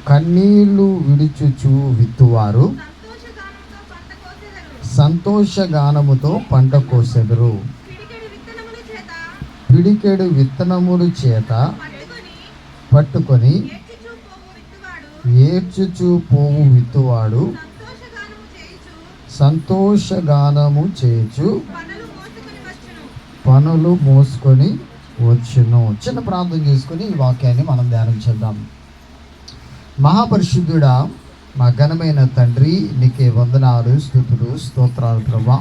కన్నీళ్లు విడుచుచు విత్తువారు సంతోషగానముతో పంట కోసెదరు. పిడికెడు విత్తనములు చేత పట్టుకొని ఏడ్చుచు పోవు విత్తువాడు సంతోషగానము చేయుచు పనులు మోసుకొని వచ్చును. చిన్న ప్రార్థన చేసుకొని ఈ వాక్యాన్ని మనం ధ్యానం చేద్దాం. మహాపరిశుద్ధుడా, మా ఘనమైన తండ్రి, నీకే వందనాలు, స్తుతులు, స్తోత్రాలు ప్రభా.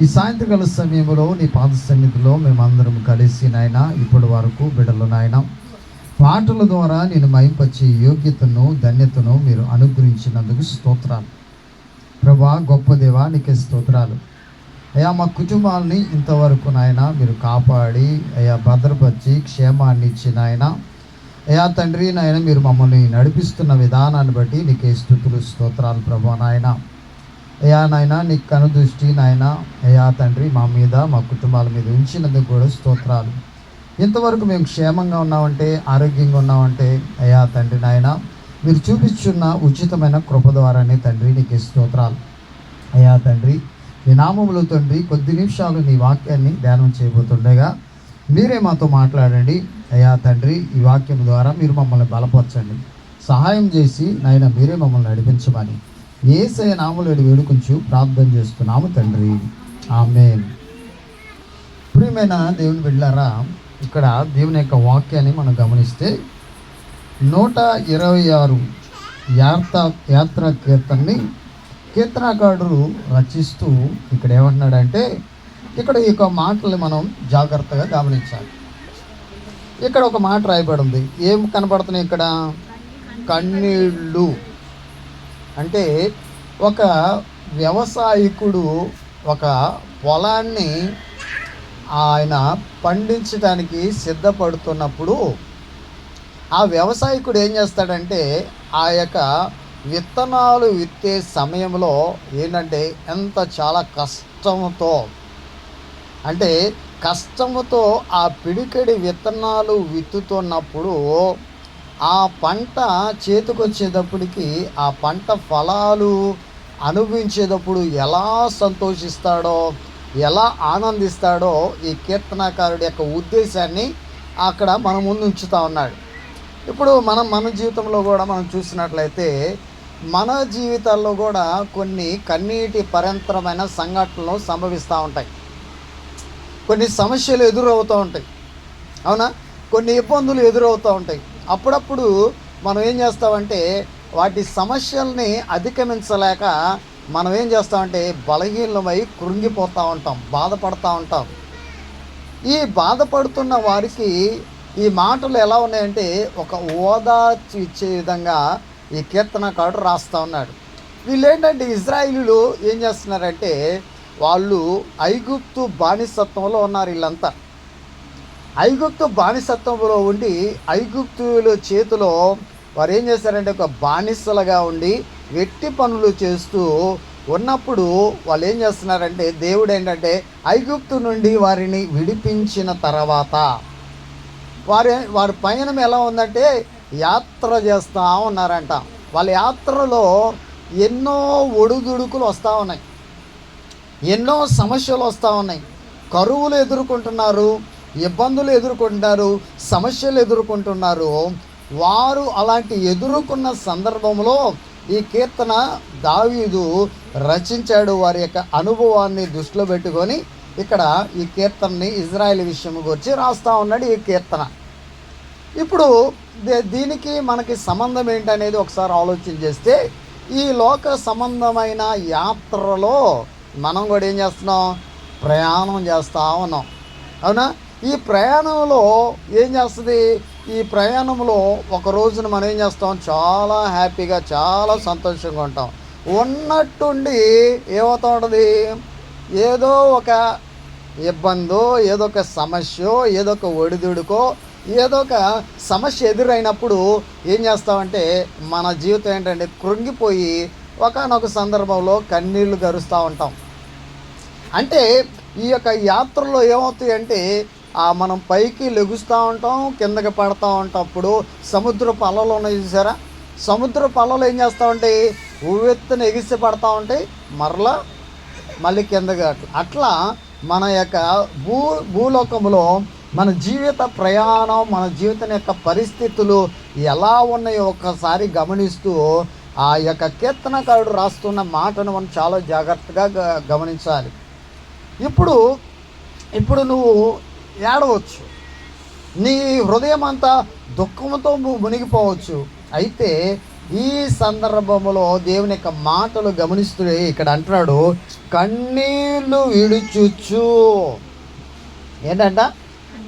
ఈ సాయంత్రకాల సమయంలో నీ పాద సన్నిధిలో మేమందరం కలిసి నాయన ఇప్పటి వరకు బిడ్డలు నాయన పాటల ద్వారా నేను మహింపరిచే యోగ్యతను ధన్యతను మీరు అనుగ్రహించినందుకు స్తోత్రాలు ప్రభా. గొప్ప దేవా, నీకే స్తోత్రాలు అయ్యా. మా కుటుంబాలని ఇంతవరకు నాయన మీరు కాపాడి అయ్యా భద్రపరిచి క్షేమాన్ని ఇచ్చి నాయన అయ్యా తండ్రి నాయన మీరు మమ్మల్ని నడిపిస్తున్న విధానాన్ని బట్టి నీకే స్తుతులు స్తోత్రాలు ప్రభా. నాయన అయ్యా నాయన నీ కనుదృష్టి నాయన అయ్యా తండ్రి మా మీద మా కుటుంబాల మీద ఉంచినందుకు కూడా స్తోత్రాలు. ఇంతవరకు మేము క్షేమంగా ఉన్నామంటే, ఆరోగ్యంగా ఉన్నామంటే అయ్యా తండ్రి నాయన మీరు చూపించున్న ఉచితమైన కృప ద్వారానే తండ్రి నీకే స్తోత్రాలు అయ్యా తండ్రి. నీ నామములో తండ్రి కొద్ది నిమిషాలు నీ వాక్యాన్ని ధ్యానం చేయబోతుండగా మీరే మాతో మాట్లాడండి అయ్యా తండ్రి. ఈ వాక్యం ద్వారా మీరు మమ్మల్ని బలపరచండి, సహాయం చేసి నాయన మీరే మమ్మల్ని నడిపించమని యేసయ్య నామములో వేడుకొంచు ప్రార్థన చేస్తున్నాము తండ్రి, ఆమేన్. ప్రియమైన దేవుని బిడ్డలారా, ఇక్కడ దేవుని యొక్క వాక్యాన్ని మనం గమనిస్తే 126 యాత్ర కీర్తనని కీర్తనకారుడు రచిస్తూ ఇక్కడ ఏమంటున్నాడంటే, ఇక్కడ ఈ యొక్క మాటల్ని మనం జాగ్రత్తగా గమనించాలి. ఇక్కడ ఒక మాట రాయబడి ఉంది. ఏం కనబడుతున్నాయి ఇక్కడ? కన్నీళ్ళు. అంటే ఒక వ్యవసాయకుడు ఒక పొలాన్ని ఆయన పండించడానికి సిద్ధపడుతున్నప్పుడు ఆ వ్యవసాయకుడు ఏం చేస్తాడంటే, ఆ యొక్క విత్తనాలు విత్తే సమయంలో ఏంటంటే చాలా కష్టంతో, అంటే కష్టంతో ఆ పిడికెడి విత్తనాలు విత్తుతున్నప్పుడు ఆ పంట చేతికొచ్చేటప్పటికి ఆ పంట ఫలాలు అనుభవించేటప్పుడు ఎలా సంతోషిస్తాడో, ఎలా ఆనందిస్తాడో ఈ కీర్తనకారుడి యొక్క ఉద్దేశాన్ని అక్కడ మన ముందు ఉంచుతూ ఉన్నాడు. ఇప్పుడు మన జీవితంలో కూడా మనం చూసినట్లయితే మన జీవితాల్లో కూడా కొన్ని కన్నీటి పర్యంతరమైన సంఘటనలు సంభవిస్తూ ఉంటాయి. కొన్ని సమస్యలు ఎదురవుతూ ఉంటాయి, అవునా? కొన్ని ఇబ్బందులు ఎదురవుతూ ఉంటాయి. అప్పుడప్పుడు మనం ఏం చేస్తామంటే వాటి సమస్యల్ని అధిగమించలేక మనం ఏం చేస్తామంటే బలహీనమై కృంగిపోతూ ఉంటాం, బాధపడుతూ ఉంటాం. ఈ బాధపడుతున్న వారికి ఈ మాటలు ఎలా ఉన్నాయంటే ఒక ఓదార్చి ఇచ్చే విధంగా ఈ కీర్తనకారుడు రాస్తూ ఉన్నాడు. వీళ్ళు ఏంటంటే ఇజ్రాయిలీలు ఏం చేస్తున్నారంటే వాళ్ళు ఐగుప్తు బానిసత్వంలో ఉన్నారు. వీళ్ళంతా ఐగుప్తు బానిసత్వంలో ఉండి ఐగుప్తుల చేతిలో వారు ఏం చేశారంటే ఒక బానిసలుగా ఉండి వెట్టి పనులు చేస్తూ ఉన్నప్పుడు వాళ్ళు ఏం చేస్తున్నారంటే దేవుడు ఏంటంటే ఐగుప్తు నుండి వారిని విడిపించిన తర్వాత వారి పయనం ఎలా ఉందంటే యాత్ర చేస్తూ ఉన్నారంట. వాళ్ళ యాత్రలో ఎన్నో ఒడుదుడుకులు వస్తూ ఉన్నాయి, ఎన్నో సమస్యలు వస్తూ ఉన్నాయి. కరువులు ఎదుర్కొంటున్నారు, ఇబ్బందులు ఎదుర్కొంటున్నారు, సమస్యలు ఎదుర్కొంటున్నారు. వారు అలాంటి ఎదుర్కొన్న సందర్భంలో ఈ కీర్తన దావీదు రచించాడు. వారి యొక్క అనుభవాన్ని దృష్టిలో పెట్టుకొని ఇక్కడ ఈ కీర్తనని ఇజ్రాయేల్ విషయం గురించి రాస్తూ ఉన్నాడు ఈ కీర్తన. ఇప్పుడు దీనికి మనకి సంబంధం ఏంటనేది ఒకసారి ఆలోచన చేస్తే, ఈ లోక సంబంధమైన యాత్రలో మనం కూడా ఏం చేస్తున్నాం? ప్రయాణం చేస్తూ ఉన్నాం, అవునా? ఈ ప్రయాణంలో ఏం చేస్తుంది? ఈ ప్రయాణంలో ఒక రోజున మనం ఏం చేస్తాం? చాలా హ్యాపీగా, చాలా సంతోషంగా ఉంటాం. ఉన్నట్టుండి ఏమవుతూ ఉంటుంది? ఏదో ఒక ఇబ్బందో, ఏదో ఒక సమస్యో, ఏదో ఒక ఒడిదుడుకో, ఏదో ఒక సమస్య ఎదురైనప్పుడు ఏం చేస్తామంటే మన జీవితం ఏంటంటే కృంగిపోయి ఒకానొక సందర్భంలో కన్నీళ్లు గరుస్తూ ఉంటాం. అంటే ఈ యొక్క యాత్రలో ఏమవుతాయి అంటే మనం పైకి లెగుస్తూ ఉంటాం, కిందకి పడుతూ ఉంటాం. అప్పుడు సముద్రపు అలలు ఉన్నాయి చూసారా, సముద్ర అలలు ఏం చేస్తూ ఉంటాయి? ఉవ్వెత్తున ఎగిసి పడతా ఉంటాయి, మళ్ళీ కిందకి. అట్లా మన యొక్క భూలోకంలో మన జీవిత ప్రయాణం, మన జీవితం యొక్క పరిస్థితులు ఎలా ఉన్నాయో ఒక్కసారి గమనిస్తూ ఆ యొక్క కీర్తనకారుడు రాస్తున్న మాటను మనం చాలా జాగ్రత్తగా గమనించాలి. ఇప్పుడు నువ్వు ఏడవచ్చు, నీ హృదయం అంతా దుఃఖంతో మునిగిపోవచ్చు. అయితే ఈ సందర్భంలో దేవుని యొక్క మాటలు గమనిస్తూ ఇక్కడ అంటున్నాడు, కన్నీళ్ళు విడుచుచ్చు. ఏంటంట?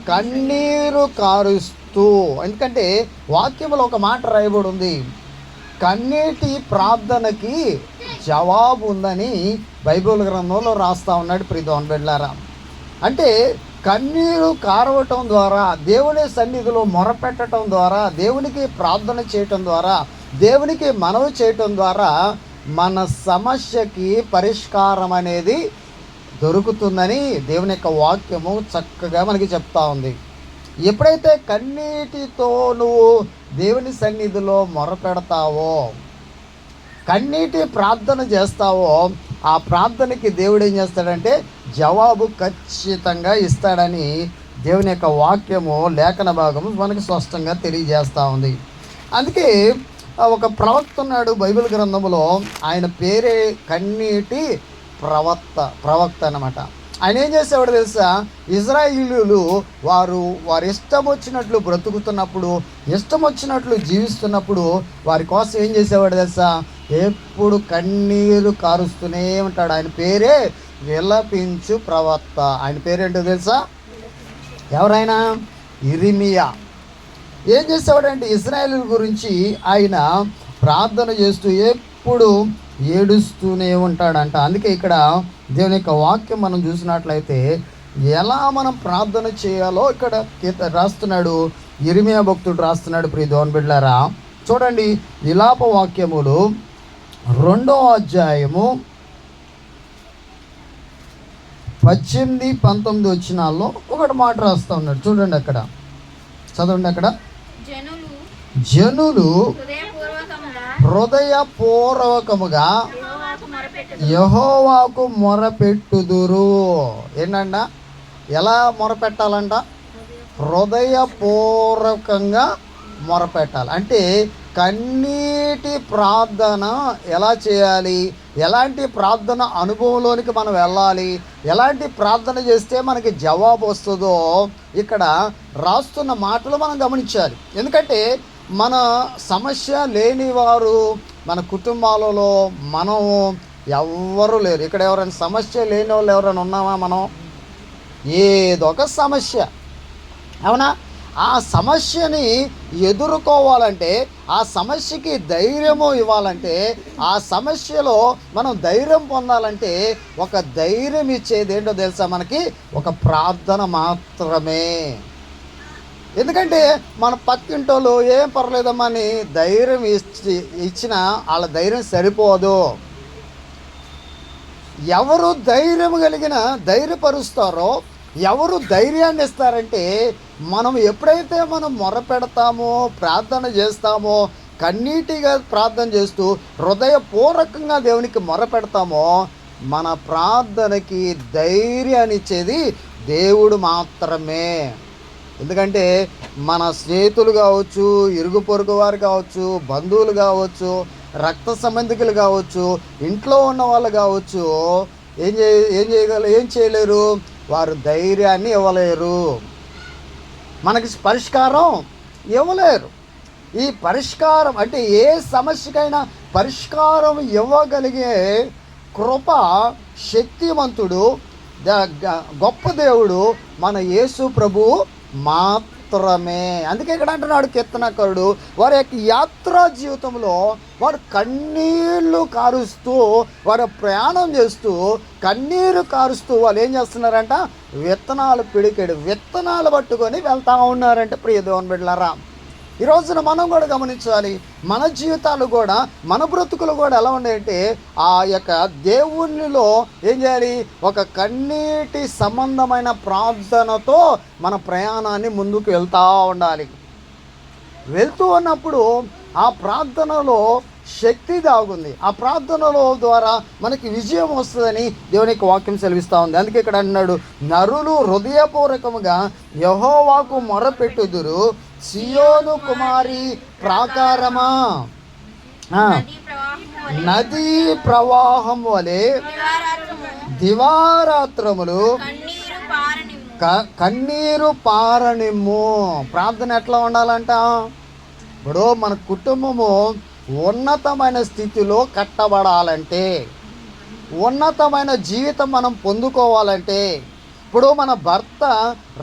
కన్నీరు కారుస్తూ. ఎందుకంటే వాక్యంలో ఒక మాట రాయబడి ఉంది, కన్నీటి ప్రార్థనకి జవాబు ఉందని బైబిల్ గ్రంథంలో రాస్తూ ఉన్నాడు ప్రియదేవుని బిడ్డలారా. అంటే కన్నీరు కారవటం ద్వారా, దేవుని సన్నిధిలో మొరపెట్టడం ద్వారా, దేవునికి ప్రార్థన చేయటం ద్వారా, దేవునికి మనవి చేయటం ద్వారా మన సమస్యకి పరిష్కారం అనేది దొరుకుతుందని దేవుని యొక్క వాక్యము చక్కగా మనకి చెప్తా ఉంది. ఎప్పుడైతే కన్నీటితో నువ్వు దేవుని సన్నిధిలో మొరపెడతావో, కన్నీటి ప్రార్థన చేస్తావో, ఆ ప్రార్థనకి దేవుడు ఏం చేస్తాడంటే జవాబు ఖచ్చితంగా ఇస్తాడని దేవుని యొక్క వాక్యము, లేఖన భాగము మనకు స్పష్టంగా తెలియజేస్తూ ఉంది. అందుకే ఒక ప్రవక్త ఉన్నాడు బైబిల్ గ్రంథంలో, ఆయన పేరే కన్నీటి ప్రవక్త అన్నమాట. ఆయన ఏం చేసేవాడు తెలుసా? ఇజ్రాయేలీయులు వారి ఇష్టం వచ్చినట్లు బ్రతుకుతున్నప్పుడు, ఇష్టం వచ్చినట్లు జీవిస్తున్నప్పుడు వారి కోసం ఏం చేసేవాడు తెలుసా? ఎప్పుడు కన్నీరు కారుస్తూనే ఉంటాడు. ఆయన పేరే విలపించు ప్రవక్త. ఆయన పేరేంటో తెలుసా? ఎవరైనా? ఇర్మియా. ఏం చేసేవాడంటే ఇశ్రాయేలు గురించి ఆయన ప్రార్థన చేస్తూ ఎప్పుడు ఏడుస్తూనే ఉంటాడంట. అందుకే ఇక్కడ దేవుని యొక్క వాక్యం మనం చూసినట్లయితే ఎలా మనం ప్రార్థన చేయాలో ఇక్కడ రాస్తున్నాడు, ఇర్మియా భక్తుడు రాస్తున్నాడు. ప్రియ దేవుని బిడ్డలారా, చూడండి, విలాప వాక్యములు 2వ అధ్యాయము 18-19 వచనాల్లో ఒకటి మాట రాస్తూ ఉన్నాడు. చూడండి, అక్కడ చదవండి. అక్కడ జనులు హృదయపూర్వకముగా యెహోవాకు మొరపెట్టుదురు. ఏంటంట? ఎలా మొరపెట్టాలంట? హృదయపూర్వకంగా మొరపెట్టాలి. అంటే కన్నీటి ప్రార్థన ఎలా చేయాలి, ఎలాంటి ప్రార్థన అనుభవంలోనికి మనం వెళ్ళాలి, ఎలాంటి ప్రార్థన చేస్తే మనకి జవాబు వస్తుందో ఇక్కడ రాస్తున్న మాటలు మనం గమనించాలి. ఎందుకంటే మన సమస్య లేని వారు మన కుటుంబాలలో మనం ఎవ్వరూ లేరు. ఇక్కడ ఎవరైనా సమస్య లేని వాళ్ళు ఎవరైనా ఉన్నామా? మనం ఏదో ఒక సమస్య, అవునా? ఆ సమస్యని ఎదుర్కోవాలంటే, ఆ సమస్యకి ధైర్యము ఇవ్వాలంటే, ఆ సమస్యలో మనం ధైర్యం పొందాలంటే ఒక ధైర్యం ఇచ్చేది ఏంటో తెలుసా? మనకి ఒక ప్రార్థన మాత్రమే. ఎందుకంటే మన పక్కింటోళ్ళు ఏం పర్లేదమ్మా అని ధైర్యం ఇచ్చినా వాళ్ళ ధైర్యం సరిపోదు. ఎవరు ధైర్యం కలిగిన ధైర్యపరుస్తారో, ఎవరు ధైర్యాన్ని ఇస్తారంటే మనం ఎప్పుడైతే మనం మొరపెడతామో, ప్రార్థన చేస్తామో, కన్నీటిగా ప్రార్థన చేస్తూ హృదయపూర్వకంగా దేవునికి మొరపెడతామో, మన ప్రార్థనకి ధైర్యాన్ని ఇచ్చేది దేవుడు మాత్రమే. ఎందుకంటే మన స్నేహితులు కావచ్చు, ఇరుగు పొరుగు వారు కావచ్చు, బంధువులు కావచ్చు, రక్త సంబంధికులు కావచ్చు, ఇంట్లో ఉన్న వాళ్ళు కావచ్చు, ఏం చేయలేరు? వారు ధైర్యాన్ని ఇవ్వలేరు, మనకి పరిష్కారం ఇవ్వలేరు. ఈ పరిష్కారం అంటే ఏ సమస్యకైనా పరిష్కారం ఇవ్వగలిగే కృప, శక్తివంతుడు, గొప్ప దేవుడు మన యేసు ప్రభువు మాత్రమే. అందుకే ఇక్కడ అంటున్నాడు కీర్తనకారుడు, వారి యొక్క యాత్రా జీవితంలో వారు కన్నీళ్లు కారుస్తూ, వారు ప్రయాణం చేస్తూ కన్నీరు కారుస్తూ వాళ్ళు ఏం చేస్తున్నారంట? విత్తనాలు పట్టుకొని వెళ్తూ ఉన్నారంటే. ప్రియ దేవుని బిడ్డలారా, ఈ రోజున మనం కూడా గమనించాలి, మన జీవితాలు కూడా, మన బ్రతుకులు కూడా ఎలా ఉన్నాయంటే ఆ యొక్క దేవునిలో ఏం చేయాలి? ఒక కన్నీటి సంబంధమైన ప్రార్థనతో మన ప్రయాణాన్ని ముందుకు వెళ్తూ ఉండాలి. వెళ్తూ ఉన్నప్పుడు ఆ ప్రార్థనలో శక్తి దాగుంది. ఆ ప్రార్థనలో ద్వారా మనకి విజయం వస్తుందని దేవుని యొక్క వాక్యం సెలవిస్తూ ఉంది. అందుకే ఇక్కడ అన్నాడు, నరులు హృదయపూర్వకముగా యెహోవాకు మొరపెట్టుదురు, సియోను కుమారి ప్రాకారమా. నదీ ప్రవాహం వలె దివారాత్రములు కన్నీరు పారనిమ్ము. ప్రార్థన ఎట్లా ఉండాలంట? ఇప్పుడు మన కుటుంబము ఉన్నతమైన స్థితిలో కట్టబడాలంటే, ఉన్నతమైన జీవితం మనం పొందుకోవాలంటే, ఇప్పుడు మన భర్త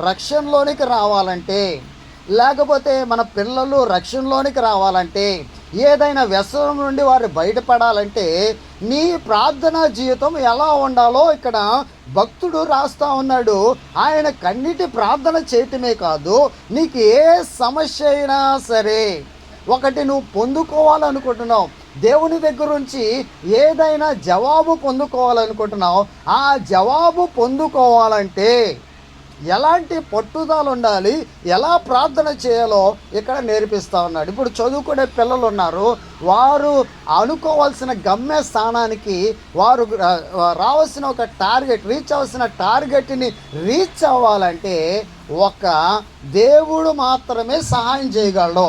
రక్షణలోనికి రావాలంటే, లేకపోతే మన పిల్లలు రక్షణలోనికి రావాలంటే, ఏదైనా వ్యసనం నుండి వారు బయటపడాలంటే నీ ప్రార్థనా జీవితం ఎలా ఉండాలో ఇక్కడ భక్తుడు రాస్తా ఉన్నాడు. ఆయన కన్నిటి ప్రార్థన చేయటమే కాదు, నీకు ఏ సమస్య అయినా సరే, ఒకటి నువ్వు పొందుకోవాలనుకుంటున్నావు, దేవుని దగ్గర నుంచి ఏదైనా జవాబు పొందుకోవాలనుకుంటున్నావు, ఆ జవాబు పొందుకోవాలంటే ఎలాంటి పట్టుదల ఉండాలి, ఎలా ప్రార్థన చేయాలో ఇక్కడ నేర్పిస్తూ ఉన్నాడు. ఇప్పుడు చదువుకునే పిల్లలు ఉన్నారు, వారు అనుకోవాల్సిన గమ్య స్థానానికి వారు రావాల్సిన ఒక టార్గెట్, రీచ్ అవ్వాల్సిన టార్గెట్ని రీచ్ అవ్వాలంటే ఒక దేవుడు మాత్రమే సహాయం చేయగలడు,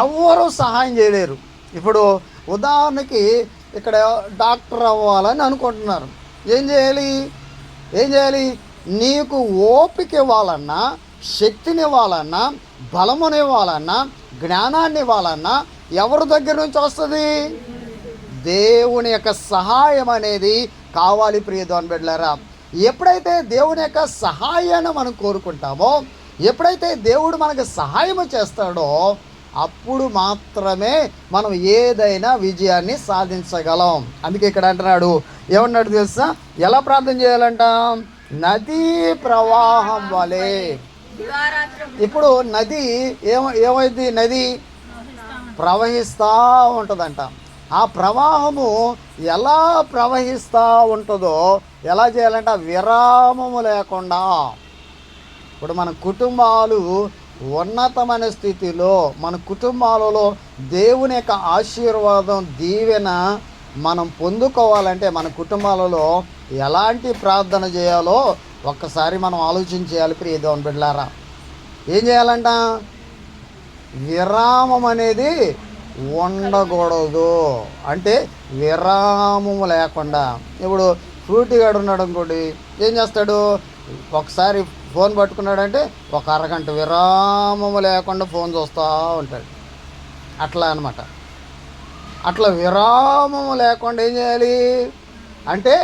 ఎవ్వరూ సహాయం చేయలేరు. ఇప్పుడు ఉదాహరణకి ఇక్కడ డాక్టర్ అవ్వాలని అనుకుంటున్నారు, ఏం చేయాలి? నీకు ఓపిక ఇవ్వాలన్నా, శక్తిని ఇవ్వాలన్నా, బలముని ఇవ్వాలన్నా, జ్ఞానాన్ని ఇవ్వాలన్నా ఎవరి దగ్గర నుంచి వస్తుంది? దేవుని యొక్క సహాయం అనేది కావాలి. ప్రియ దేవుని బిడ్డలారా, ఎప్పుడైతే దేవుని యొక్క సహాయాన్ని మనం కోరుకుంటామో, ఎప్పుడైతే దేవుడు మనకు సహాయం చేస్తాడో, అప్పుడు మాత్రమే మనం ఏదైనా విజయాన్ని సాధించగలం. అందుకే ఇక్కడ అంటున్నాడు, ఏమన్నాడు తెలుసా? ఎలా ప్రార్థన చేయాలంట? నదీ ప్రవాహం వలె. ఇప్పుడు నది ఏమైంది? నది ప్రవహిస్తూ ఉంటుందంట. ఆ ప్రవాహము ఎలా ప్రవహిస్తూ ఉంటుందో ఎలా చేయాలంట? విరామము లేకుండా. ఇప్పుడు మన కుటుంబాలు ఉన్నతమైన స్థితిలో, మన కుటుంబాలలో దేవుని యొక్క ఆశీర్వాదం, దీవెన మనం పొందుకోవాలంటే మన కుటుంబాలలో ఎలాంటి ప్రార్థన చేయాలో ఒక్కసారి మనం ఆలోచించేయాలి. ప్రియ దేవుని బిడ్డలారా, ఏం చేయాలంట? విరామం అనేది ఉండకూడదు. అంటే విరామము లేకుండా. ఇప్పుడు ఫ్రూటీ గాడు ఉన్నాడు అనుకోండి, ఏం చేస్తాడు? ఒకసారి ఫోన్ పట్టుకున్నాడంటే ఒక అరగంట విరామము లేకుండా ఫోన్ చూస్తూ ఉంటాడు. అట్లా అన్నమాట. అట్లా విరామము లేకుండా ఏం చేయాలి అంటే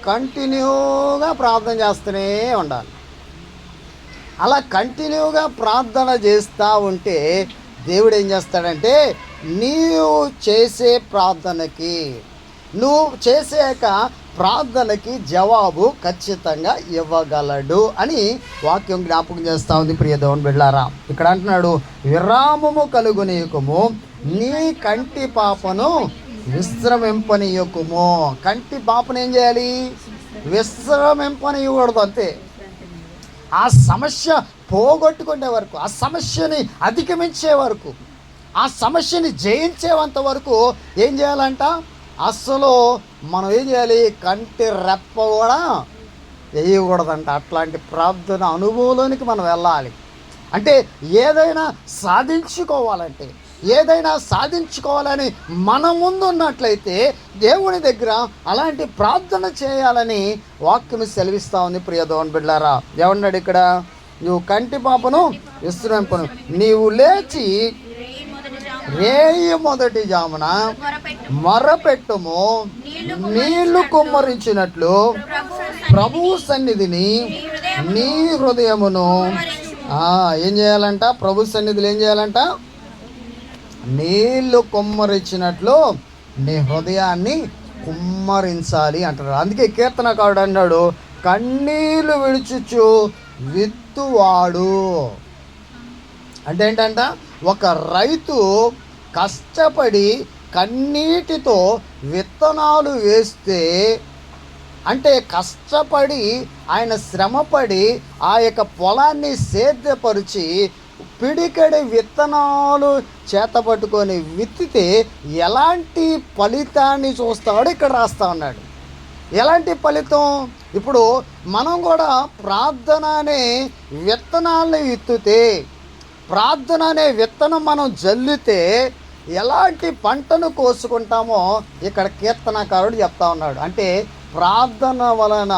కంటిన్యూగా ప్రార్థన చేస్తూనే ఉండాలి. అలా కంటిన్యూగా ప్రార్థన చేస్తూ ఉంటే దేవుడు ఏం చేస్తాడంటే, నీవు చేసే ప్రార్థనకి జవాబు ఖచ్చితంగా ఇవ్వగలడు అని వాక్యం జ్ఞాపకం చేస్తూ ఉంది. ప్రియ దేవుని బిడ్డలారా, ఇక్కడ అంటున్నాడు, విరామము కలుగునీయకుము, నీ కంటి పాపను విశ్రమింపనీయకుము. కంటి పాపను ఏం చేయాలి? విశ్రమింపనీయకూడదు. అంతే. ఆ సమస్య పోగొట్టుకునే వరకు, ఆ సమస్యని అధిగమించే వరకు, ఆ సమస్యని జయించేంత వరకు ఏం చేయాలంట? అస్సలు మనం ఏం చేయాలి? కంటి రెప్ప కూడా వేయకూడదంట. అట్లాంటి ప్రార్థన అనుభవంలోనికి మనం వెళ్ళాలి. అంటే ఏదైనా సాధించుకోవాలని మన ముందు ఉన్నట్లయితే దేవుని దగ్గర అలాంటి ప్రార్థన చేయాలని వాక్యం సెలవిస్తూ ఉంది. ప్రియ దేవుని బిడ్డలారా, ఏమన్నాడు ఇక్కడ? నువ్వు కంటి పాపను విశ్రమింపను, నీవు లేచి రేయి మొదటి జామున మొరపెట్టుము, నీళ్లు కుమ్మరించినట్లు ప్రభువు సన్నిధిని నీ హృదయమును ఏం చేయాలంట? ప్రభు సన్నిధిలో ఏం చేయాలంట? నీళ్లు కుమ్మరించినట్లు నీ హృదయాన్ని కుమ్మరించాలి అంటారు. అందుకే కీర్తనకారుడు అన్నాడు, కన్నీళ్లు విడుచుచు విత్తువాడు. అంటే ఏంటంట? ఒక రైతు కష్టపడి కన్నీటితో విత్తనాలు వేస్తే, అంటే కష్టపడి ఆయన శ్రమపడి ఆ యొక్క పొలాన్ని సేద్యపరిచి పిడికెడి విత్తనాలు చేతపట్టుకొని విత్తితే ఎలాంటి ఫలితాన్ని చూస్తాడో ఇక్కడ రాస్తా ఉన్నాడు. ఎలాంటి ఫలితం? ఇప్పుడు మనం కూడా ప్రార్థన అనే విత్తనాలను విత్తితే, ప్రార్థన అనే విత్తనం మనం జల్లితే ఎలాంటి పంటను కోసుకుంటామో ఇక్కడ కీర్తనకారుడు చెప్తా ఉన్నాడు. అంటే ప్రార్థన వలన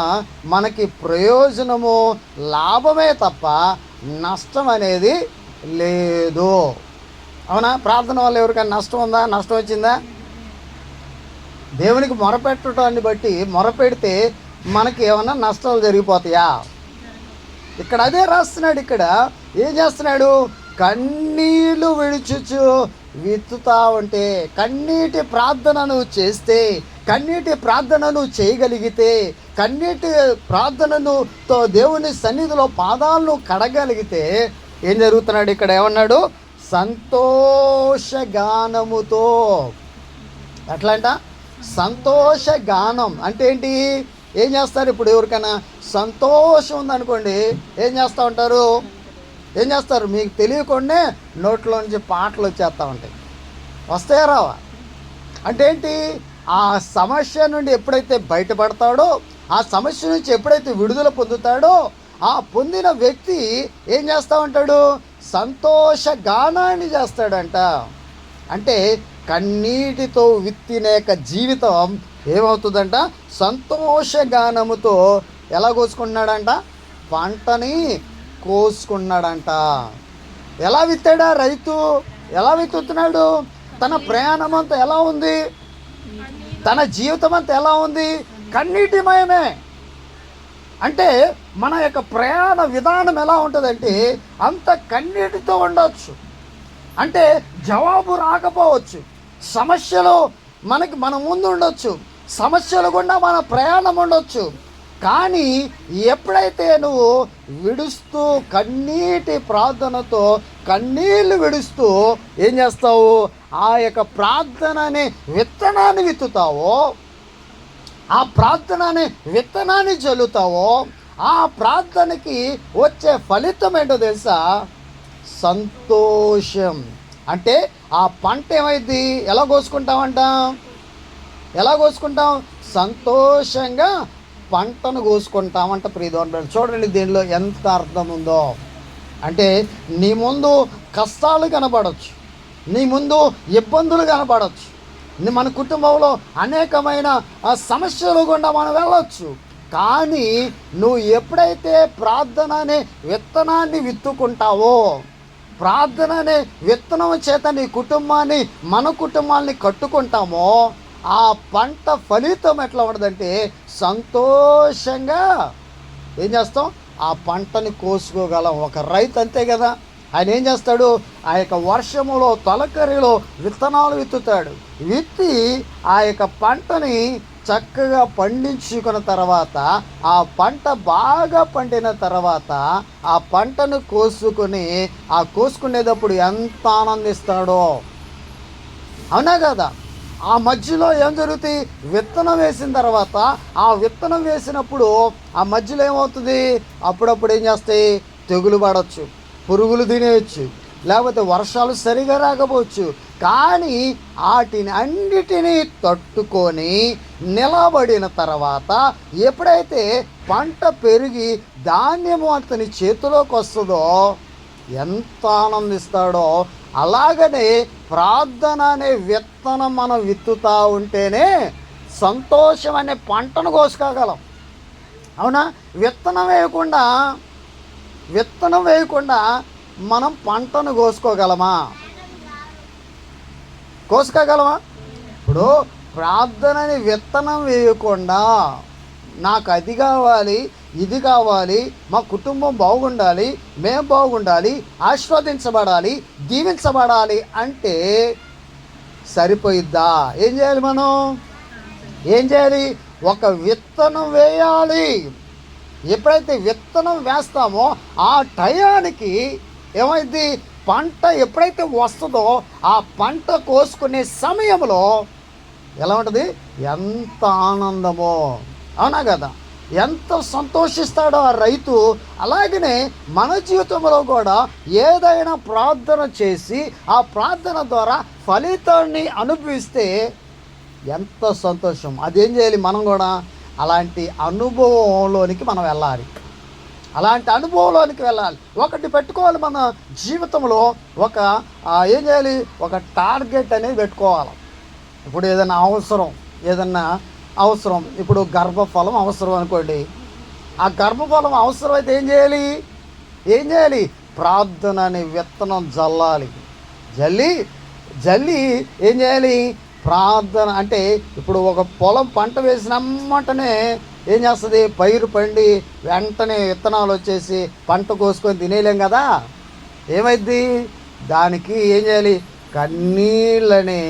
మనకి ప్రయోజనము, లాభమే తప్ప నష్టం అనేది లేదు. అవునా? ప్రార్థన వల్ల ఎవరికైనా నష్టం ఉందా? నష్టం వచ్చిందా? దేవునికి మొరపెట్టడాన్ని బట్టి మొరపెడితే మనకి ఏమన్నా నష్టాలు జరిగిపోతాయా? ఇక్కడ అదే రాస్తున్నాడు. ఇక్కడ ఏం చేస్తున్నాడు? కన్నీళ్ళు విడిచుచు విత్తుతా ఉంటే, కన్నీటి ప్రార్థనను చేస్తే, కన్నీటి ప్రార్థనను చేయగలిగితే, కన్నీటి ప్రార్థనతో దేవుని సన్నిధిలో పాదాలను కడగలిగితే ఏం జరుగుతున్నాడు? ఇక్కడ ఏమన్నాడు? సంతోషగానముతో. ఎట్లా అంట? సంతోషగానం అంటే ఏంటి? ఏం చేస్తారు? ఇప్పుడు ఎవరికైనా సంతోషం ఉందనుకోండి, ఏం చేస్తూ ఉంటారు? ఏం చేస్తారు? మీకు తెలియకుండానే నోట్లో నుంచి పాటలు వచ్చేస్తూ ఉంటాయి. వస్తాయా రావా? అంటే ఏంటి? ఆ సమస్య నుండి ఎప్పుడైతే బయటపడతాడో, ఆ సమస్య నుంచి ఎప్పుడైతే విడుదల పొందుతాడో, ఆ పొందిన వ్యక్తి ఏం చేస్తూ ఉంటాడు? సంతోష గానాన్ని చేస్తాడంట. అంటే కన్నీటితో విత్తినేక జీవితం ఏమవుతుందంట? సంతోషగానముతో ఎలా కోసుకున్నాడంట? పంటని కోసుకున్నాడంట. ఎలా విత్తాడా రైతు? ఎలా విత్తుతున్నాడు? తన ప్రయాణం అంతా ఎలా ఉంది? తన జీవితం అంతా ఎలా ఉంది? కన్నీటిమయమే. అంటే మన యొక్క ప్రయాణ విధానం ఎలా ఉంటుందంటే అంత కన్నీటితో ఉండవచ్చు. అంటే జవాబు రాకపోవచ్చు, సమస్యలు మన ముందు ఉండొచ్చు, సమస్యలు గుండా మన ప్రయాణం ఉండొచ్చు. కానీ ఎప్పుడైతే నువ్వు విడుస్తూ కన్నీటి ప్రార్థనతో కన్నీళ్ళు విడుస్తూ ఏం చేస్తావు? ఆ యొక్క ప్రార్థన అనే విత్తనాన్ని విత్తుతావో, ఆ ప్రార్థన అనే విత్తనాన్ని చల్లుతావో, ఆ ప్రార్థనకి వచ్చే ఫలితం ఏంటో తెలుసా? సంతోషం. అంటే ఆ పంట ఏమైంది? ఎలా కోసుకుంటామంట? ఎలా కోసుకుంటాం? సంతోషంగా పంటను కోసుకుంటామంట. ప్రియదేవుని బిడ్డలారా, చూడండి దీనిలో ఎంత అర్థం ఉందో. అంటే నీ ముందు కష్టాలు కనబడవచ్చు, నీ ముందు ఇబ్బందులు కనబడవచ్చు, మన కుటుంబంలో అనేకమైన సమస్యలు గుండా మనం వెళ్ళవచ్చు. కానీ నువ్వు ఎప్పుడైతే ప్రార్థన అనే విత్తనాన్ని విత్తుకుంటావో, ప్రార్థన అనే విత్తనం చేత నీ కుటుంబాన్ని, మన కుటుంబాన్ని కట్టుకుంటామో, ఆ పంట ఫలితం ఎట్లా ఉండదంటే సంతోషంగా ఏం చేస్తాం? ఆ పంటని కోసుకోగలం. ఒక రైతు అంతే కదా, ఆయన ఏం చేస్తాడు? ఆ యొక్క వర్షములో తొలకరిలో విత్తనాలు విత్తుతాడు. విత్తి ఆ యొక్క పంటని చక్కగా పండించుకున్న తర్వాత, ఆ పంట బాగా పండిన తర్వాత ఆ పంటను కోసుకొని ఆ కోసుకునేటప్పుడు ఎంత ఆనందిస్తాడో. అవునా కదా? ఆ మధ్యలో ఏం జరుగుతుంది? విత్తనం వేసిన తర్వాత, ఆ విత్తనం వేసినప్పుడు ఆ మధ్యలో ఏమవుతుంది? అప్పుడప్పుడు ఏం చేస్తాయి? తెగులు పడవచ్చు, పురుగులు తినేయచ్చు, లేకపోతే వర్షాలు సరిగా రాకపోవచ్చు. కానీ వాటిని అన్నిటినీ తట్టుకొని నిలబడిన తర్వాత ఎప్పుడైతే పంట పెరిగి ధాన్యము అతని చేతిలోకి వస్తుందో ఎంత ఆనందిస్తాడో. అలాగనే ప్రార్థన అనే విత్తనం మనం విత్తుతూ ఉంటేనే సంతోషం అనే పంటను కోసుకోగలం. అవునా? విత్తనం వేయకుండా మనం పంటను కోసుకోగలమా? ఇప్పుడు ప్రార్థనని విత్తనం వేయకుండా నాకు అది కావాలి, ఇది కావాలి, మా కుటుంబం బాగుండాలి, మేము బాగుండాలి, ఆశీర్వదించబడాలి, దీవించబడాలి అంటే సరిపోయిద్దా? ఏం చేయాలి? మనం ఏం చేయాలి? ఒక విత్తనం వేయాలి. ఎప్పుడైతే విత్తనం వేస్తామో ఆ టయానికి ఏమైంది? పంట ఎప్పుడైతే వస్తుందో ఆ పంట కోసుకునే సమయంలో ఎలా ఉంటుంది? ఎంత ఆనందమో. అవునా కదా? ఎంత సంతోషిస్తాడో ఆ రైతు, అలాగనే మన జీవితంలో కూడా ఏదైనా ప్రార్థన చేసి ఆ ప్రార్థన ద్వారా ఫలితాన్ని అనుభవిస్తే ఎంత సంతోషం. అదేం చేయాలి, మనం కూడా అలాంటి అనుభవంలోనికి మనం వెళ్ళాలి. అలాంటి అనుభవంలోనికి వెళ్ళాలి. ఒకటి పెట్టుకోవాలి మన జీవితంలో, ఏం చేయాలి, ఒక టార్గెట్ అనేది పెట్టుకోవాలి. ఇప్పుడు ఏదైనా అవసరం, ఇప్పుడు గర్భఫలం అవసరం అనుకోండి. ఆ గర్భఫలం అవసరం అయితే ఏం చేయాలి, ప్రార్థన అనే విత్తనం జల్లి ఏం చేయాలి, ప్రార్థన. అంటే ఇప్పుడు ఒక పొలం పంట వేసినమ్మటనే ఏం చేస్తుంది, పైరు పండి వెంటనే విత్తనాలు వచ్చేసి పంట కోసుకొని తినేయలేం కదా. ఏమైద్ది, దానికి ఏం చేయాలి, కన్నీళ్ళని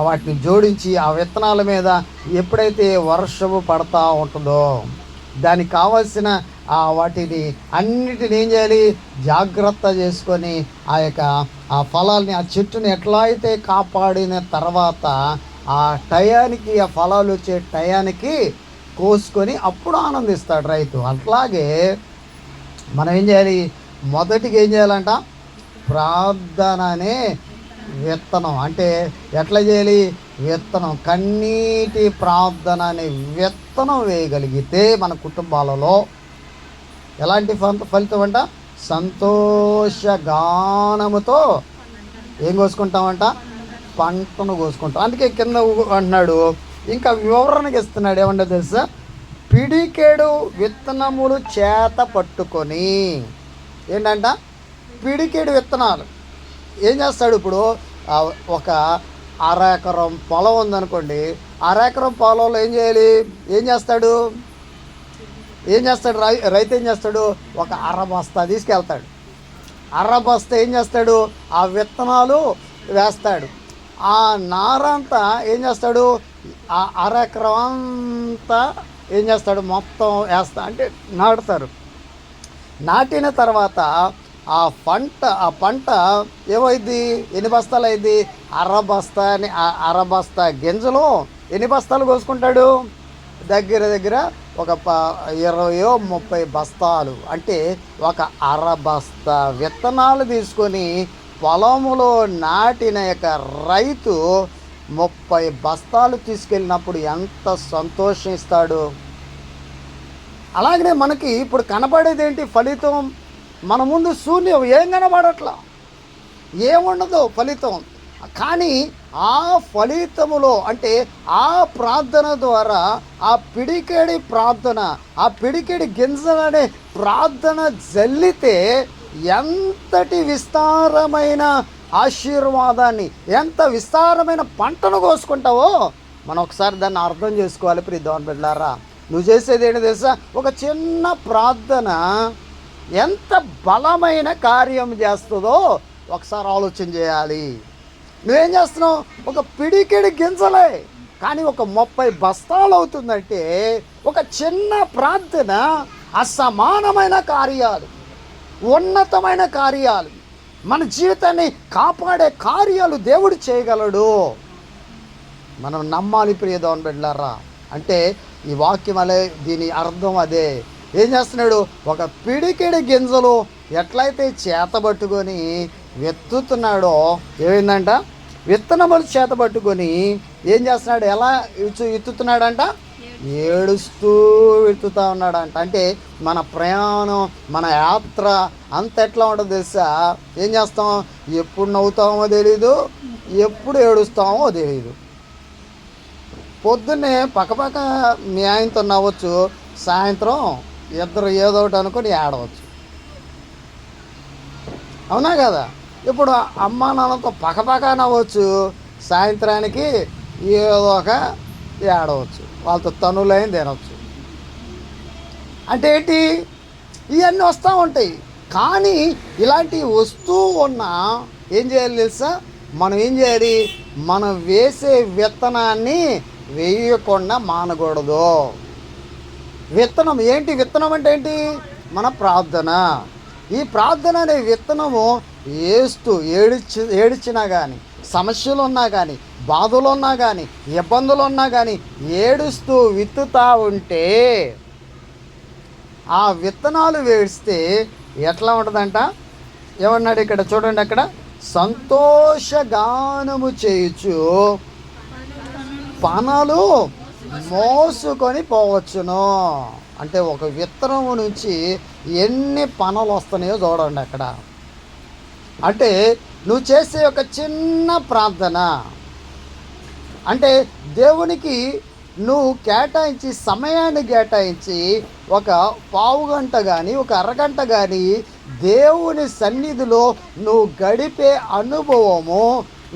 వాటిని జోడించి ఆ విత్తనాల మీద ఎప్పుడైతే వర్షము పడతా ఉంటుందో దానికి కావాల్సిన వాటిని అన్నిటిని ఏం చేయాలి, జాగ్రత్త చేసుకొని ఆ ఫలాల్ని, ఆ చెట్టుని ఎట్లా అయితే కాపాడిన తర్వాత ఆ టయానికి, ఆ ఫలాలు వచ్చే టయానికి కోసుకొని అప్పుడు ఆనందిస్తాడు రైతు. అట్లాగే మనం ఏం చేయాలి, మొదటిగా ఏం చేయాలంట, ప్రార్థన అనే విత్తనం. అంటే ఎట్లా చేయాలి, విత్తనం, కన్నీటి ప్రార్థన అనే విత్తనం వేయగలిగితే మన కుటుంబాలలో ఎలాంటి ఫలితం అంట, సంతోషగానముతో ఏం కోసుకుంటామంట, పంటను కోసుకుంటాం. అందుకే కింద అంటున్నాడు, ఇంకా వివరణకి ఇస్తున్నాడు. ఏమంటే తెలుసా, పిడికెడు విత్తనములు చేత పట్టుకొని, ఏంటంట, పిడికెడు విత్తనాలు ఏం చేస్తాడు. ఇప్పుడు ఒక అరెకరం పొలం ఉందనుకోండి, అరెకరం పొలంలో ఏం చేస్తాడు రైతు ఏం చేస్తాడు, ఒక అరబస్తా తీసుకెళ్తాడు. అరబస్తా ఏం చేస్తాడు, ఆ విత్తనాలు వేస్తాడు. ఆ నారంతా ఏం చేస్తాడు, ఆ అరెకరం అంతా ఏం చేస్తాడు, మొత్తం అంటే నాటుతారు. నాటిన తర్వాత ఆ పంట ఏమైంది, ఎన్ని బస్తాలు అయింది, అరబస్తా గింజలు ఎన్ని బస్తాలు కోసుకుంటాడు, దగ్గర ఒక 20-30 బస్తాలు. అంటే ఒక అరబస్తా విత్తనాలు తీసుకొని పొలములో నాటిన రైతు 30 బస్తాలు తీసుకెళ్ళినప్పుడు ఎంత సంతోషిస్తాడు. అలాగనే మనకి ఇప్పుడు కనబడేది ఏంటి, ఫలితం. మన ముందు శూన్యం, ఏం కనబడట్లా, ఏముండదు ఫలితం. కానీ ఆ ఫలితములో, అంటే ఆ ప్రార్థన ద్వారా, ఆ పిడికెడి గింజలనే ప్రార్థన జల్లితే ఎంతటి విస్తారమైన ఆశీర్వాదాన్ని, ఎంత విస్తారమైన పంటను కోసుకుంటావో మనం ఒకసారి దాన్ని అర్థం చేసుకోవాలి. ప్రియ దేవుని బిడ్డలారా, నువ్వు చేసేది ఏంటి తెలుసా, ఒక చిన్న ప్రార్థన ఎంత బలమైన కార్యం చేస్తుందో ఒకసారి ఆలోచన చేయాలి. నువ్వేం చేస్తున్నావు, ఒక పిడికెడి గింజలే కానీ ఒక 30 బస్తాలు అవుతుందంటే ఒక చిన్న ప్రార్థన అసమానమైన కార్యాలు, ఉన్నతమైన కార్యాలు, మన జీవితాన్ని కాపాడే కార్యాలు దేవుడు చేయగలడు. మనం నమ్మాలి ప్రియ దేవుని బిడ్డలారా. అంటే ఈ వాక్యం అలే, దీని అర్థం అదే. ఏం చేస్తున్నాడు, ఒక పిడికెడి గింజలు ఎట్లయితే చేతబట్టుకొని విత్తుతున్నాడో, ఏమైందంట, విత్తనములు చేతబట్టుకొని ఏం చేస్తున్నాడు, ఎలా విత్తుతున్నాడంట, ఏడుస్తూ విత్తుతా ఉన్నాడంట. అంటే మన ప్రయాణం, మన యాత్ర అంత ఎట్లా ఉంటుందో తెలుసా, ఏం చేస్తాం, ఎప్పుడు నవ్వుతామో తెలీదు, ఎప్పుడు ఏడుస్తామో తెలీదు. పొద్దున్నే పక్కపక్క మీ ఆయనతో నవ్వచ్చు, సాయంత్రం ఇద్దరు ఏదో ఒకటి అనుకొని ఏడవచ్చు. అవునా కదా. ఇప్పుడు అమ్మ నాన్నతో పక్కపక్క నవ్వచ్చు, సాయంత్రానికి ఏదో ఒక ఏడవచ్చు, వాళ్ళతో తనులైన తినవచ్చు. అంటే ఏంటి, ఇవన్నీ వస్తూ ఉంటాయి. కానీ ఇలాంటివి వస్తూ ఉన్నా ఏం చేయాలి తెలుసా, మనం ఏం చేయాలి, మనం వేసే విత్తనాన్ని వేయకుండా మానకూడదు. విత్తనం ఏంటి, విత్తనం అంటే ఏంటి, మన ప్రార్థన. ఈ ప్రార్థన అనే విత్తనము ఏడ్చినా కానీ, సమస్యలు ఉన్నా కానీ, బాధలు ఉన్నా కానీ, ఇబ్బందులు ఉన్నా కానీ ఏడుస్తూ విత్తుతా ఉంటే ఆ విత్తనాలు వేస్తే ఎట్లా ఉంటుందంట? ఏమన్నాడు ఇక్కడ చూడండి, అక్కడ సంతోషగానము చేయుచు పనలు మోసుకొని పోవచ్చును. అంటే ఒక విత్తనము నుంచి ఎన్ని పనలు వస్తున్నాయో చూడండి అక్కడ. అంటే నువ్వు చేసే ఒక చిన్న ప్రార్థన, అంటే దేవునికి నువ్వు కేటాయించి సమయాన్ని కేటాయించి ఒక పావు గంట కానీ ఒక అరగంట కానీ దేవుని సన్నిధిలో నువ్వు గడిపే అనుభవము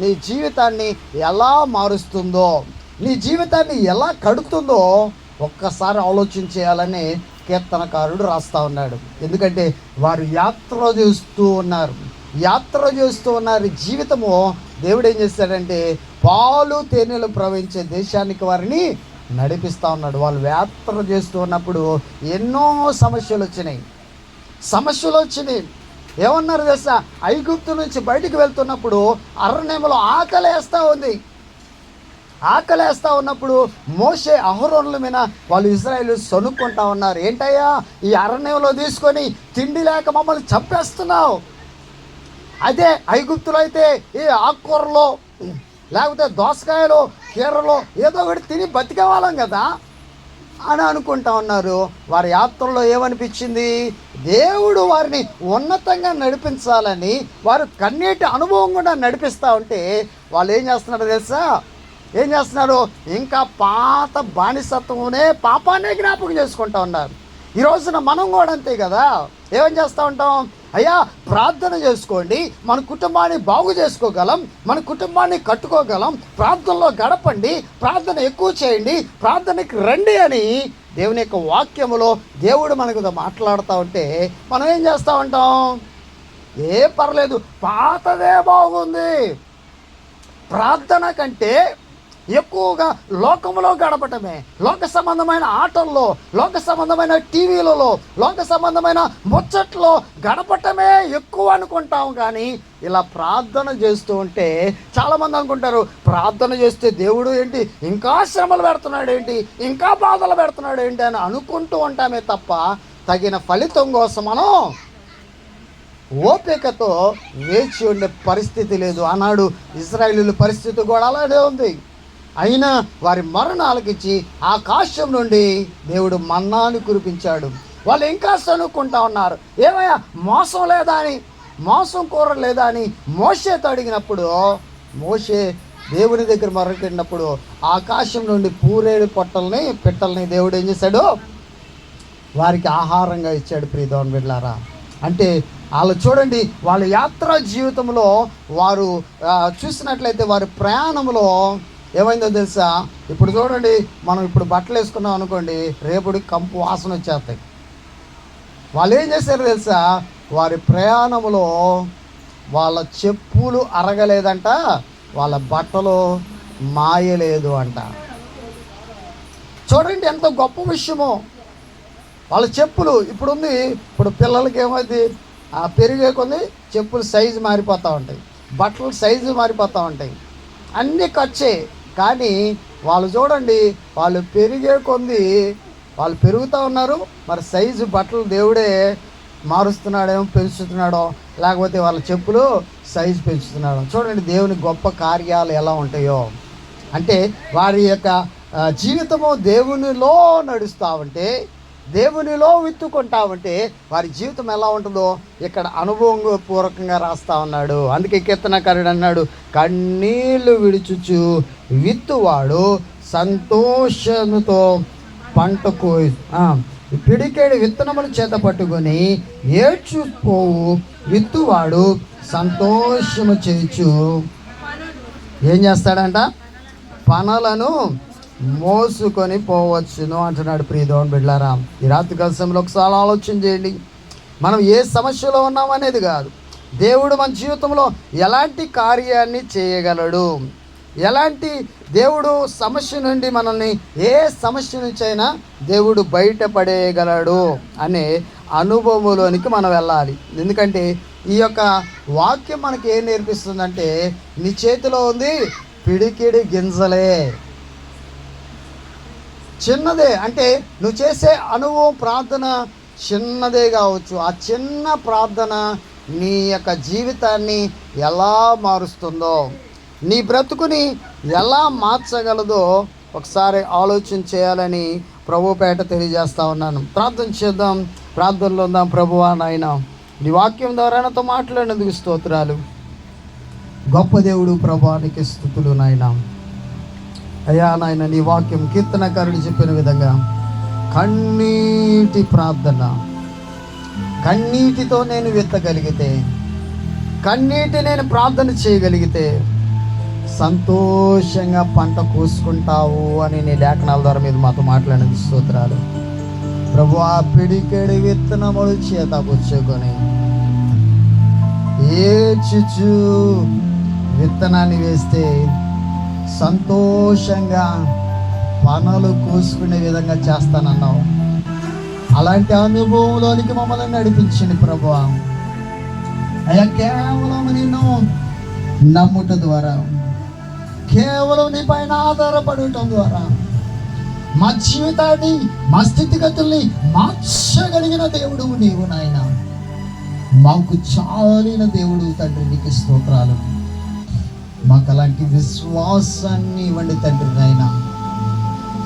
నీ జీవితాన్ని ఎలా మారుస్తుందో, నీ జీవితాన్ని ఎలా కడుతుందో ఒక్కసారి ఆలోచన చేయాలని కీర్తనకారుడు రాస్తా ఉన్నాడు. ఎందుకంటే వారు యాత్ర చేస్తూ ఉన్నారు జీవితము. దేవుడు ఏం చేస్తాడంటే పాలు తేనెలు ప్రవహించే దేశానికి వారిని నడిపిస్తూ ఉన్నాడు. వాళ్ళు యాత్ర చేస్తూ ఉన్నప్పుడు ఎన్నో సమస్యలు వచ్చినాయి. ఏమన్నారు తెలుసా? ఐగుప్తు నుంచి బయటికి వెళ్తున్నప్పుడు అరణ్యంలో ఆకలేస్తూ ఉన్నప్పుడు మోషే అహరోనుల మీద వాళ్ళు ఇశ్రాయేలు సొనుక్కుంటా ఉన్నారు. ఏంటయ్యా ఈ అరణ్యంలో తీసుకొని తిండి లేక మమ్మల్ని చంపేస్తున్నావు? అదే ఐగుప్తులో అయితే ఈ ఆకుకూరలో లేకపోతే దోసకాయలో కీరలో ఏదో ఒకటి తిని బతికేవాళ్ళం కదా అని అనుకుంటా ఉన్నారు. వారి యాత్రలో ఏమనిపించింది? దేవుడు వారిని ఉన్నతంగా నడిపించాలని వారు కన్నీటి అనుభవం కూడా నడిపిస్తూ ఉంటే వాళ్ళు ఏం చేస్తున్నారో తెలుసా? ఇంకా పాత బానిసత్వమునే పాపాన్ని జ్ఞాపకం చేసుకుంటూ ఉన్నారు. ఈ రోజున మనం కూడా అంతే కదా. ఏమని చేస్తూ ఉంటాం? అయ్యా ప్రార్థన చేసుకోండి, మన కుటుంబాన్ని బాగు చేసుకోగలం, మన కుటుంబాన్ని కట్టుకోగలం, ప్రార్థనలో గడపండి, ప్రార్థన ఎక్కువ చేయండి, ప్రార్థనకి రండి అని దేవుని యొక్క వాక్యములో దేవుడు మనకు మాట్లాడుతూ ఉంటే మనం ఏం చేస్తూ ఉంటాం? పర్లేదు, పాతదే బాగుంది. ప్రార్థన కంటే ఎక్కువగా లోకంలో గడపటమే, లోక సంబంధమైన ఆటల్లో, లోక సంబంధమైన టీవీలలో, లోక సంబంధమైన ముచ్చట్లో గడపటమే ఎక్కువ అనుకుంటాం. కానీ ఇలా ప్రార్థన చేస్తూ ఉంటే చాలామంది అనుకుంటారు, ప్రార్థన చేస్తే దేవుడు ఏంటి ఇంకా శ్రమలు పెడుతున్నాడు ఏంటి, ఇంకా బాధలు పెడుతున్నాడు ఏంటి అని అనుకుంటూ ఉంటామే తప్ప తగిన ఫలితం కోసం మనం ఓపికతో వేచి ఉండే పరిస్థితి లేదు. ఆనాడు ఇశ్రాయేలీయుల పరిస్థితి కూడా అలానే ఉంది. అయినా వారి మరణాలకిచ్చి ఆకాశం నుండి దేవుడు మన్నాను కురిపించాడు. వాళ్ళు ఇంకా సనుక్కుంటా ఉన్నారు. ఏమయ్యా మోసం లేదా అని, మోసం కూర లేదా అని మోషేతో అడిగినప్పుడు, మోషే దేవుని దగ్గర మొరపెట్టినప్పుడు ఆకాశం నుండి పూరేడు పిట్టల్ని దేవుడు ఏం చేశాడు? వారికి ఆహారంగా ఇచ్చాడు. ప్రియదేవుని బిడ్డలారా, అంటే వాళ్ళు చూడండి, వాళ్ళ యాత్రా జీవితంలో వారు చూసినట్లయితే వారి ప్రయాణంలో ఏమైందో తెలుసా? ఇప్పుడు చూడండి, మనం ఇప్పుడు బట్టలు వేసుకున్నాం అనుకోండి, రేపుడికి కంపు వాసన వచ్చేస్తాయి. వాళ్ళు ఏం చేశారు తెలుసా? వారి ప్రయాణంలో వాళ్ళ చెప్పులు అరగలేదంట, వాళ్ళ బట్టలు మాయలేదు అంట. చూడండి ఎంత గొప్ప విషయమో. వాళ్ళ చెప్పులు ఇప్పుడు పిల్లలకి ఏమైంది? పెరిగే కొన్ని చెప్పులు సైజు మారిపోతూ ఉంటాయి, బట్టలు సైజు మారిపోతూ ఉంటాయి, అన్నీ ఖర్చే. కానీ వాళ్ళు చూడండి, వాళ్ళు పెరిగే కొంది వాళ్ళు పెరుగుతూ ఉన్నారు, మరి సైజు బట్టలు దేవుడే మారుస్తున్నాడేమో, పెంచుతున్నాడో, లేకపోతే వాళ్ళ చెప్పులు సైజు పెంచుతున్నాడో. చూడండి దేవుని గొప్ప కార్యాలు ఎలా ఉంటాయో. అంటే వారి యొక్క జీవితము దేవునిలో నడుస్తూ ఉంటే, దేవునిలో విత్తుకుంటా ఉంటే వారి జీవితం ఎలా ఉంటుందో ఇక్కడ అనుభవపూర్వకంగా రాస్తా ఉన్నాడు. అందుకే కీర్తనకారుడు అన్నాడు, కన్నీళ్లు విడుచుచు విత్తువాడు సంతోషముతో పంట పిడికేడు విత్తనములు చేత పట్టుకొని ఏడ్చుపోవు విత్తువాడు సంతోషము చేయుచు ఏం చేస్తాడంట? పనులను మోసుకొని పోవచ్చును అంటున్నాడు. ప్రియదేవుని బిడ్డలారా, ఈ రాత్రి సమయంలో ఒకసారి ఆలోచన చేయండి. మనం ఏ సమస్యలో ఉన్నామనేది కాదు, దేవుడు మన జీవితంలో ఎలాంటి కార్యాన్ని చేయగలడు, ఎలాంటి దేవుడు సమస్య నుండి మనల్ని ఏ సమస్య నుంచి అయినా దేవుడు బయటపడేయగలడు అనే అనుభవంలోనికి మనం వెళ్ళాలి. ఎందుకంటే ఈ యొక్క వాక్యం మనకి ఏం నేర్పిస్తుందంటే, నీ చేతిలో ఉంది పిడికిడి గింజలే, చిన్నదే. అంటే నువ్వు చేసే అనుభవం ప్రార్థన చిన్నదే కావచ్చు, ఆ చిన్న ప్రార్థన నీ యొక్క జీవితాన్ని ఎలా మారుస్తుందో, నీ బ్రతుకుని ఎలా మార్చగలదో ఒకసారి ఆలోచన చేయాలని ప్రభుపేట తెలియజేస్తా ఉన్నాను. ప్రార్థన చేద్దాం, ప్రార్థనలో ఉందాం. ప్రభువా నాయన, నీ వాక్యం ద్వారా నాతో మాట్లాడినందుకు స్తోత్రాలు. గొప్ప దేవుడు ప్రభానికి స్తుతులు నాయన. అయ్యా నాయన, నీ వాక్యం కీర్తనకారుడు చెప్పిన విధంగా కన్నీటి ప్రార్థన, కన్నీటితో నేను విత్తగలిగితే, కన్నీటి నేను ప్రార్థన చేయగలిగితే సంతోషంగా పంట కోసుకుంటావు అని నీ లేఖనాల ద్వారా మీద మాతో మాట్లాడిన స్తోత్రాలు. ప్రభు, ఆ పిడికెడి విత్తనములు చేత పుచ్చుకొని ఏడ్చుచు విత్తనాన్ని వేస్తే సంతోషంగా పనులు కోసుకునే విధంగా చేస్తానన్నావు. అలాంటి అనుభవంలోనికి మమ్మల్ని నడిపించింది ప్రభు. అయ్యా, కేవలం నిన్ను నమ్ముట ద్వారా, కేవలం నీ పైన ఆధారపడటం ద్వారా మా జీవితాన్ని, మా స్థితిగతుల్ని మార్చగలిగిన దేవుడు నీవు నాయన. మాకు చాలిన దేవుడు తండ్రి, నీకు స్తోత్రాలు. మాకు అలాంటి విశ్వాసాన్ని ఇవ్వండి తండ్రి నాయన.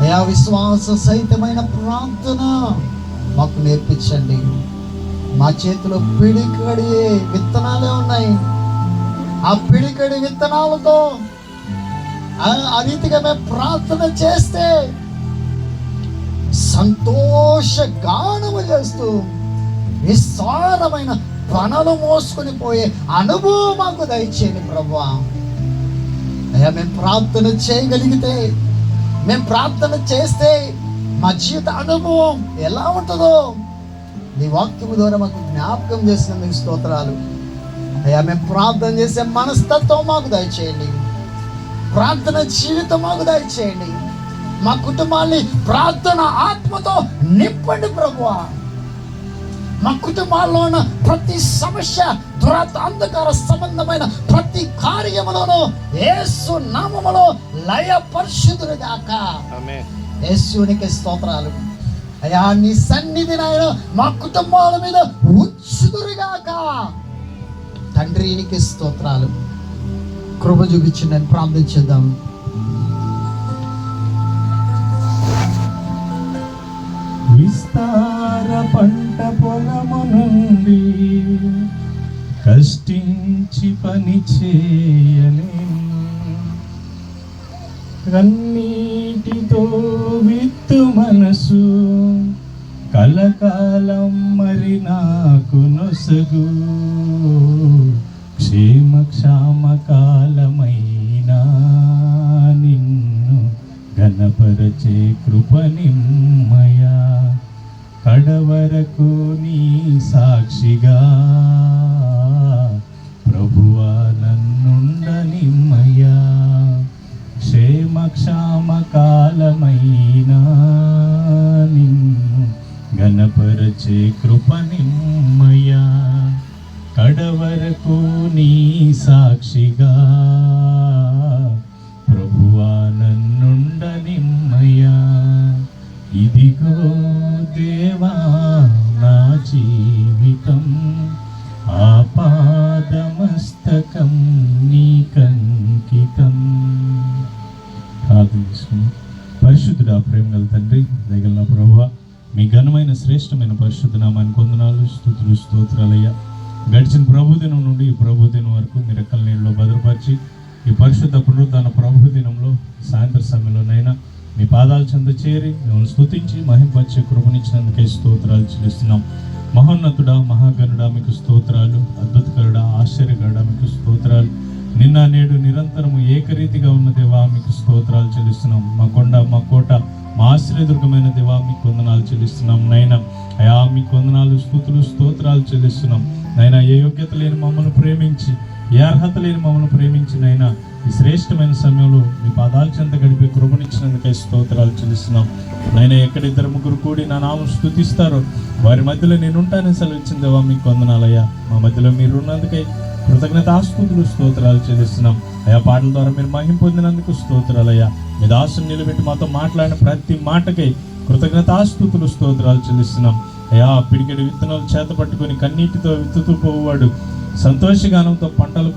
అయా, విశ్వాస సహితమైన ప్రార్థన మాకు నేర్పించండి. మా చేతిలో పిడికడి విత్తనాలే ఉన్నాయి. ఆ పిడికడి విత్తనాలతో ఆ రీతిగా మేము ప్రార్థన చేస్తే సంతోష గానము చేస్తూ విస్తారమైన పనులు మోసుకొని పోయే అనుభవం మాకు దయచేయండి ప్రభువా. అయ్యా, మేము ప్రార్థన చేయగలిగితే, మేము ప్రార్థన చేస్తే మా జీవిత అనుభవం ఎలా ఉంటుందో నీ వాక్యము ద్వారా మాకు జ్ఞాపకం చేసినందుకు స్తోత్రాలు. అయ్యా, మేము ప్రార్థన చేసే మనస్తత్వం మాకు దయచేయండి. ప్రార్థన జీవితం మాకు దయచేయండి. మా కుటుంబాన్ని ప్రార్థన ఆత్మతో నింపండి ప్రభువా. మా కుటుంబాల్లో ఉన్న ప్రతి సమస్య, దురాత్మ, అంధకార సంబంధమైన ప్రతి కార్యములను యేసు నామములో లయపరిశుదురుగాక. యేసునికి స్తోత్రాలు. అయ్యా, నీ సన్నిధి నాయన మా కుటుంబాల మీద ఉంచుదురుగాక. తండ్రి, నీకు స్తోత్రాలు. కృప చూపించి నేను ప్రార్థించేద్దాం. విస్తార పంట పొలము నుండి కష్టించి పని చేయలేను, కన్నీటితో విత్తు మనసు కలకాలం మరి నాకు నొసగు. క్షేమక్షామ కాలమైనా నిన్ను ఘనపరచే కృపనిమ్మయా. కడవరకు నీ సాక్షిగా ప్రభువా నన్నుండనిమ్మయా. క్షేమక్షామ కాలమైనా నిన్ను ఘనపరచే కృపనిమ్మయా. కడవరకు నీ సాక్షిగా ప్రభువా నన్నుండనిమ్మయా. ఇదిగో దేవా నా జీవితం, ఆపాదమస్తకం నీకంకితం. ప్రార్థన చేసుకుని, పరిశుద్ధుడా, ప్రేమ గల తండ్రి, దయగల ప్రభువా, మీ ఘనమైన శ్రేష్టమైన పరిశుద్ధ నామానికి వందనాలు, స్తుతులు, స్తోత్రాలయ్యా. గడిచిన ప్రభుదినం నుండి ఈ ప్రభుదినం వరకు మీ రెక్కల నీళ్ళలో భద్రపరిచి ఈ పరిశుద్ధ పునరుద్ధాన ప్రభుదినంలో సాయంత్ర సమయంలోనైనా మీ పాదాల చెంత చేరి మిమ్మల్ని స్తుతించి మహింపరిచే కృపనిచ్చినందుకే స్తోత్రాలు చెల్లిస్తున్నాం. మహోన్నతుడా, మహాగణుడా, మీకు స్తోత్రాలు. అద్భుతకరుడా, ఆశ్చర్యకరుడా, మీకు స్తోత్రాలు. నిన్న నేడు నిరంతరము ఏకరీతిగా ఉన్న దేవా, మీకు స్తోత్రాలు చెల్లిస్తున్నాం. మా కొండ, మా కోట, మా ఆశ్రయదుర్గమైన దేవా, మీకు వందనాలు చెల్లిస్తున్నాం. నైనా అయా, మీకు వందనాలు, స్తుతులు, స్తోత్రాలు చెల్లిస్తున్నాం. నైనా, ఏ యోగ్యత లేని మమ్మల్ని ప్రేమించి, ఏ అర్హత లేని మమ్మల్ని ప్రేమించి నైనా ఈ శ్రేష్టమైన సమయంలో మీ పాదాల చెంత గడిపే కృపనిచ్చినందుకై స్తోత్రాలు చెల్లిస్తున్నాం. నైనా, ఎక్కడ ఇద్దరు ముగ్గురు కూడి నా నామం స్తుతిస్తారో వారి మధ్యలో నేనుంటానని సెలవిచ్చిన దేవా, మీకు వందనాలయ్యా. మా మధ్యలో మీరు ఉన్నందుకై కృతజ్ఞతాస్తుతులు, స్తోత్రాలు చెల్లిస్తున్నాం. అయా, పాటల ద్వారా మీరు మహిమ పొందినందుకు స్తోత్రాలయ్యా. మీ దాసుని నిలబెట్టి మాతో మాట్లాడిన ప్రతి మాటకై కృతజ్ఞతాస్తుతులు, స్తోత్రాలు చెల్లిస్తున్నాం. అయా పిడికెడు విత్తనాలు చేత పట్టుకొని కన్నీటితో విత్తుతూ పోవాడు సంతోషగానంతో పంటలు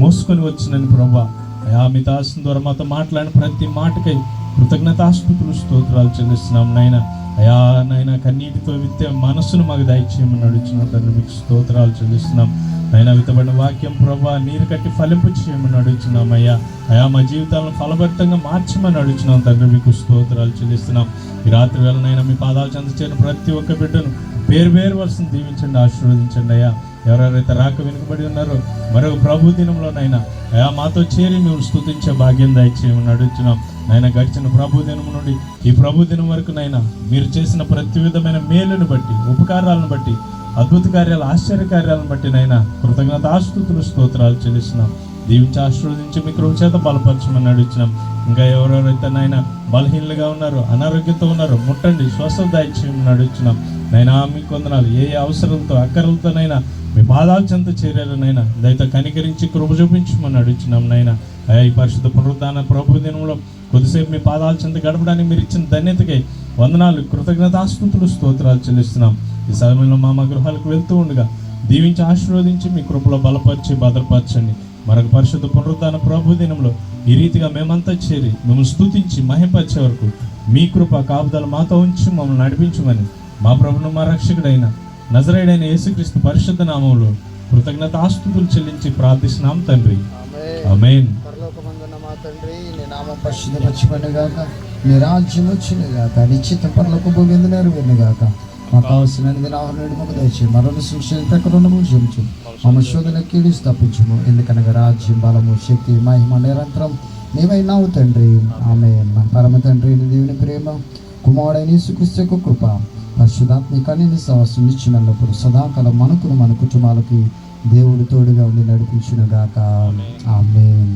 మోసుకొని వచ్చినని ప్రభా. అయా మీ దాసుని ద్వారా మాతో మాట్లాడిన ప్రతి మాటకై కృతజ్ఞతాస్తుతులు స్తోత్రాలు చెల్లిస్తున్నాం నాయన. అయా నాయన కన్నీటితో విత్తే మనస్సును మాకు దయచేయమని అడుగుతున్నాం తండ్రి. మీకు స్తోత్రాలు చెల్లిస్తున్నాం నాయన. విత్తబడిన వాక్యం ప్రభా నీరు కట్టి ఫలింపు చేయమని అడుగుతున్నాం అయ్యా. అయా మా జీవితాలను ఫలభరితంగా మార్చమని అడుగుతున్నాం తండ్రి. మీకు స్తోత్రాలు చెల్లిస్తున్నాం. ఈ రాత్రి వేళనైనా మీ పాదాలు చెంత చేరిన ప్రతి ఒక్క బిడ్డను పేరు వరుసను దీవించండి, ఆశీర్వదించండి అయ్యా. ఎవరెవరైతే రాక వెనుకబడి ఉన్నారో మరొక ప్రభు దినంలోనైనా అయా మాతో చేరి మేము స్తుతించే భాగ్యం దయచేయమని అడుగుతున్నాం నాయన. గడిచిన ప్రభు దినం నుండి ఈ ప్రభు దినం వరకు నైనా మీరు చేసిన ప్రతి విధమైన మేలును బట్టి, ఉపకారాలను బట్టి, అద్భుత కార్యాలు, ఆశ్చర్య కార్యాలను బట్టి నైనా కృతజ్ఞతాస్తుతులు స్తోత్రాలు చెల్లిస్తున్నాం. దీవించి ఆశీర్వదించి మీ కృప చేత బలపరచమని అడుగుతున్నాం. ఇంకా ఎవరెవరైతే నాయన బలహీనలుగా ఉన్నారో, అనారోగ్యంతో ఉన్నారో ముట్టండి, స్వస్థత దయచేయమని అడుగుతున్నాం నైనా. మీకు వందనాలు. ఏ అవసరంతో అక్కరలతోనైనా మీ పాదాల చెంత చేరారనైనా దయతో కనికరించి కృప చూపించమని అడుగుతున్నాం నైనా. అయ్యా ఈ పరిశుద్ధ పునరుద్ధాన ప్రభు దినంలో కొద్దిసేపు మీ పాదాల చెంత గడపడానికి మీరు ఇచ్చిన ధన్యతకై వందనాలు, కృతజ్ఞతాస్తుతులు స్తోత్రాలు చెల్లిస్తున్నాం. ఈ సమయంలో మా గృహాలకు వెళ్తూ ఉండగా దీవించి ఆశీర్వదించి మీ కృపలో బలపరిచి భద్రపరచండి. మరొక పరిశుద్ధ పునరుద్ధాన ప్రభు దినంలో ఈ రీతిగా మేమంతా చేరి మిమ్మల్ని స్తుతించి మహిమపరిచే వరకు మీ కృప కాపుదల మాతో ఉంచి మమ్మల్ని నడిపించమని మా ప్రభును మా రక్షకుడైన నజరేయుడైన యేసుక్రీస్తు పరిశుద్ధ నామంలో కృతజ్ఞతాస్తుతులు చెల్లించి ప్రార్థిస్తున్నాం తండ్రి. ఆమేన్. పరలోకమందున్న మా తండ్రి, నీ నామం పరిశుద్ధపరచబడుగాక, నీ రాజ్యం వచ్చునుగాక, నీ చిత్తం పరలోక భూమి నెరవేరునుగాక. మాకు కావలసినది ఆహారం మాకు దయచేయి, మరొక సృష్టి ప్రకటన క్షమించు, మమ్మ శోధన కీడిసి తప్పించుము. ఎందుకనగా రాజ్యం, బలము, శక్తి, మహిమ నిరంతరం నీవైనావు తండ్రి. ఆమేన్. మన పరమ తండ్రి దేవుని ప్రేమ, కుమారుడైన యేసుక్రీస్తు యొక్క కృప, పరిశుద్ధాత్మిక సహవాసం ఇచ్చినప్పుడు సదాకాలం మన కుటుంబాలకి దేవుడు తోడుగా ఉండి నడిపించునుగాక. ఆమేన్.